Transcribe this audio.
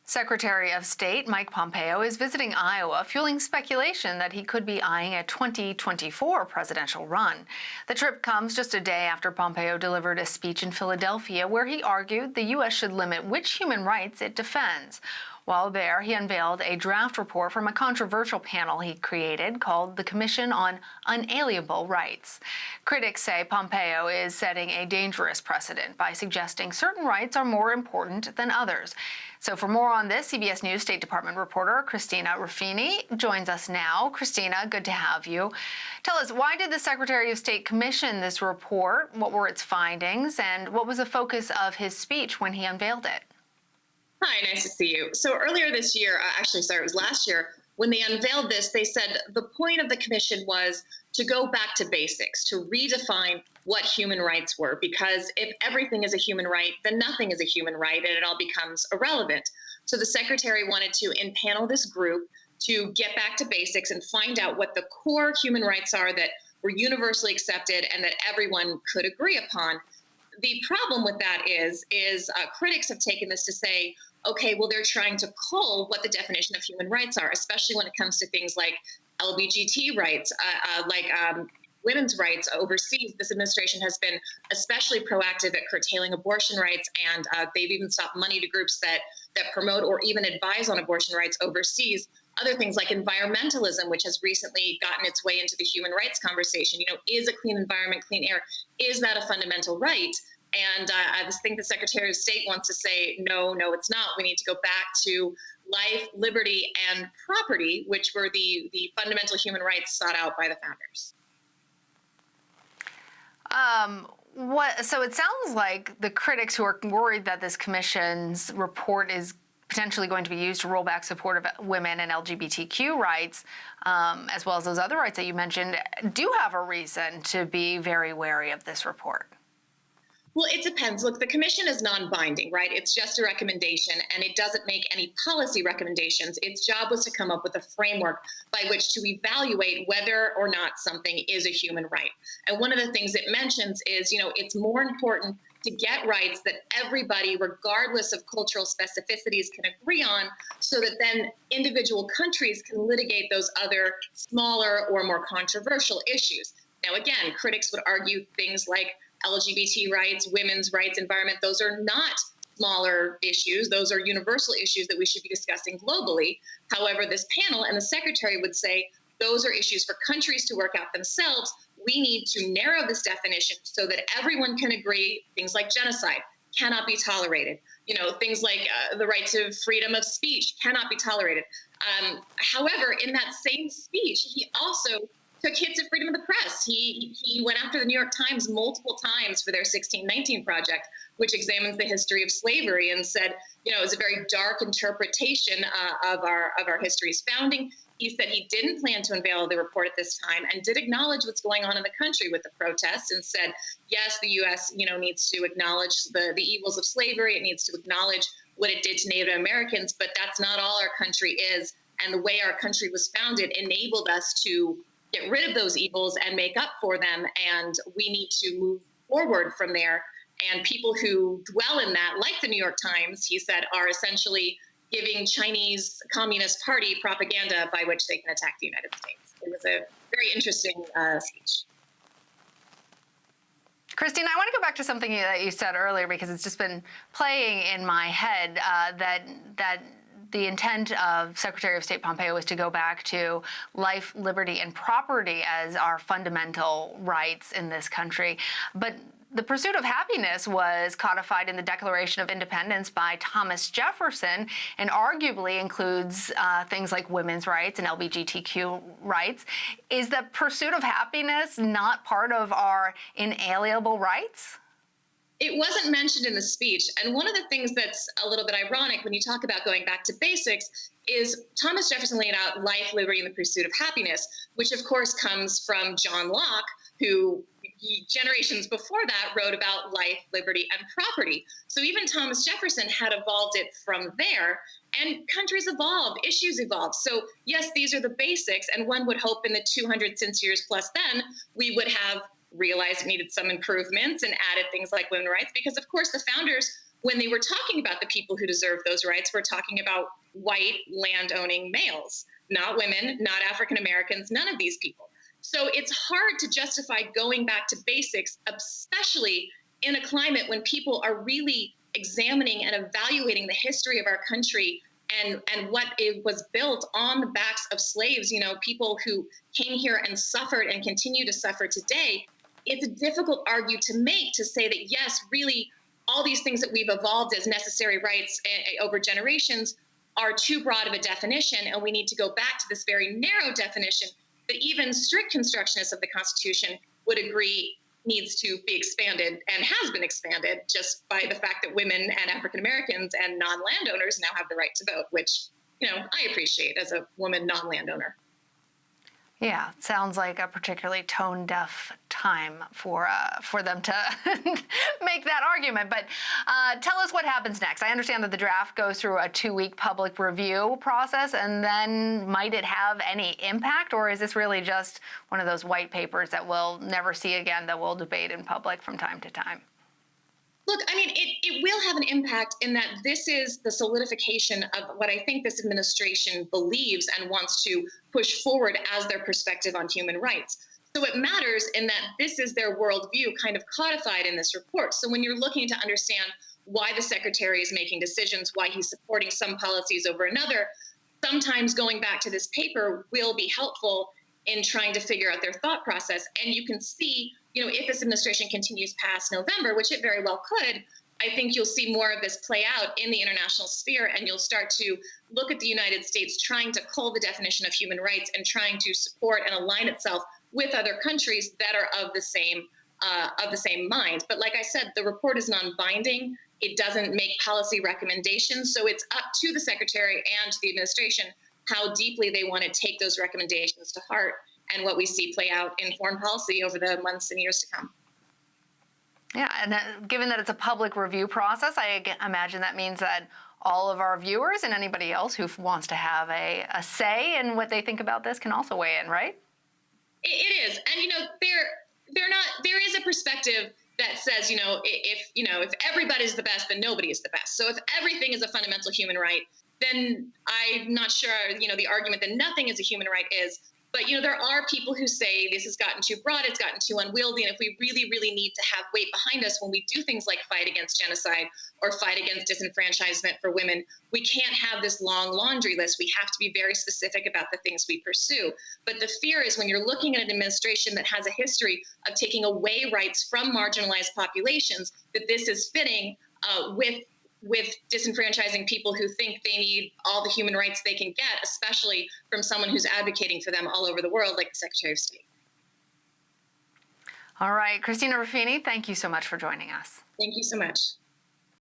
Secretary of State Mike Pompeo is visiting Iowa, fueling speculation that he could be eyeing a 2024 presidential run. The trip comes just a day after Pompeo delivered a speech in Philadelphia where he argued the U.S. should limit which human rights it defends. While there, he unveiled a draft report from a controversial panel he created called the Commission on Unalienable Rights. Critics say Pompeo is setting a dangerous precedent by suggesting certain rights are more important than others. So for more on this, CBS News State Department reporter Christina Ruffini joins us now. Christina, good to have you. Tell us, why did the Secretary of State commission this report? What were its findings? And what was the focus of his speech when he unveiled it? Hi, nice to see you. So earlier this year, it was last year, when they unveiled this, they said the point of the commission was to go back to basics, to redefine what human rights were, because if everything is a human right, then nothing is a human right, and it all becomes irrelevant. So the secretary wanted to impanel this group to get back to basics and find out what the core human rights are that were universally accepted and that everyone could agree upon. The problem with that is critics have taken this to say, okay, well, they're trying to cull what the definition of human rights are, especially when it comes to things like LGBT rights, women's rights overseas. This administration has been especially proactive at curtailing abortion rights, and they've even stopped money to groups that promote or even advise on abortion rights overseas. Other things like environmentalism, which has recently gotten its way into the human rights conversation. Is a clean environment, clean air, is that a fundamental right? And I just think the Secretary of State wants to say, no, it's not. We need to go back to life, liberty, and property, which were the fundamental human rights sought out by the founders. So it sounds like the critics who are worried that this commission's report is potentially going to be used to roll back support of women and LGBTQ rights, as well as those other rights that you mentioned, do have a reason to be very wary of this report. Well, it depends. Look, the commission is non-binding, right? It's just a recommendation, and it doesn't make any policy recommendations. Its job was to come up with a framework by which to evaluate whether or not something is a human right. And one of the things it mentions is, it's more important to get rights that everybody, regardless of cultural specificities, can agree on, so that then individual countries can litigate those other smaller or more controversial issues. Now, again, critics would argue things like LGBT rights, women's rights, environment, those are not smaller issues. Those are universal issues that we should be discussing globally. However, this panel and the secretary would say those are issues for countries to work out themselves. We need to narrow this definition so that everyone can agree. Things like genocide cannot be tolerated. Things like the right to freedom of speech cannot be tolerated. However, in that same speech, he also took hits at freedom of the press. He went after the New York Times multiple times for their 1619 project, which examines the history of slavery, and said, it was a very dark interpretation of our history's founding. He said he didn't plan to unveil the report at this time, and did acknowledge what's going on in the country with the protests, and said, yes, the U.S. needs to acknowledge the evils of slavery. It needs to acknowledge what it did to Native Americans, but that's not all our country is. And the way our country was founded enabled us to get rid of those evils and make up for them, and we need to move forward from there. And people who dwell in that, like the New York Times, he said, are essentially giving Chinese Communist Party propaganda by which they can attack the United States. It was a very interesting speech. Christine, I want to go back to something that you said earlier, because it's just been playing in my head, that the intent of Secretary of State Pompeo is to go back to life, liberty, and property as our fundamental rights in this country. But the pursuit of happiness was codified in the Declaration of Independence by Thomas Jefferson, and arguably includes things like women's rights and LGBTQ rights. Is the pursuit of happiness not part of our inalienable rights? It wasn't mentioned in the speech. And one of the things that's a little bit ironic when you talk about going back to basics is Thomas Jefferson laid out life, liberty, and the pursuit of happiness, which of course comes from John Locke, who generations before that wrote about life, liberty, and property. So even Thomas Jefferson had evolved it from there, and countries evolved, issues evolved. So yes, these are the basics, and one would hope in the 200 since years plus then, we would have realized it needed some improvements and added things like women's rights, because of course the founders when they were talking about the people who deserve those rights, we're talking about white land-owning males, not women, not African Americans, none of these people. So it's hard to justify going back to basics, especially in a climate when people are really examining and evaluating the history of our country and what it was built on the backs of slaves, people who came here and suffered and continue to suffer today. It's a difficult argument to make, to say that, yes, really, all these things that we've evolved as necessary rights over generations are too broad of a definition, and we need to go back to this very narrow definition that even strict constructionists of the Constitution would agree needs to be expanded and has been expanded just by the fact that women and African Americans and non-landowners now have the right to vote, which, I appreciate as a woman non-landowner. Yeah, it sounds like a particularly tone-deaf time for them to make that argument. But tell us what happens next. I understand that the draft goes through a 2-week public review process, and then might it have any impact, or is this really just one of those white papers that we'll never see again, that we'll debate in public from time to time? Look, I mean, it will have an impact in that this is the solidification of what I think this administration believes and wants to push forward as their perspective on human rights. So it matters in that this is their worldview kind of codified in this report. So when you're looking to understand why the secretary is making decisions, why he's supporting some policies over another, sometimes going back to this paper will be helpful in trying to figure out their thought process. And you can see, if this administration continues past November, which it very well could, I think you'll see more of this play out in the international sphere, and you'll start to look at the United States trying to cull the definition of human rights and trying to support and align itself with other countries that are of the same mind. But like I said, the report is non-binding. It doesn't make policy recommendations, so it's up to the secretary and to the administration how deeply they want to take those recommendations to heart, and what we see play out in foreign policy over the months and years to come. Yeah, and given that it's a public review process, I imagine that means that all of our viewers and anybody else who wants to have a say in what they think about this can also weigh in, right? It is, and there is a perspective that says, if everybody's the best, then nobody is the best. So if everything is a fundamental human right, then I'm not sure, the argument that nothing is a human right is. But, there are people who say this has gotten too broad, it's gotten too unwieldy, and if we really, really need to have weight behind us when we do things like fight against genocide or fight against disenfranchisement for women, we can't have this long laundry list. We have to be very specific about the things we pursue. But the fear is when you're looking at an administration that has a history of taking away rights from marginalized populations, that this is fitting with disenfranchising people who think they need all the human rights they can get, especially from someone who's advocating for them all over the world, like the Secretary of State. All right, Christina Ruffini, thank you so much for joining us. Thank you so much.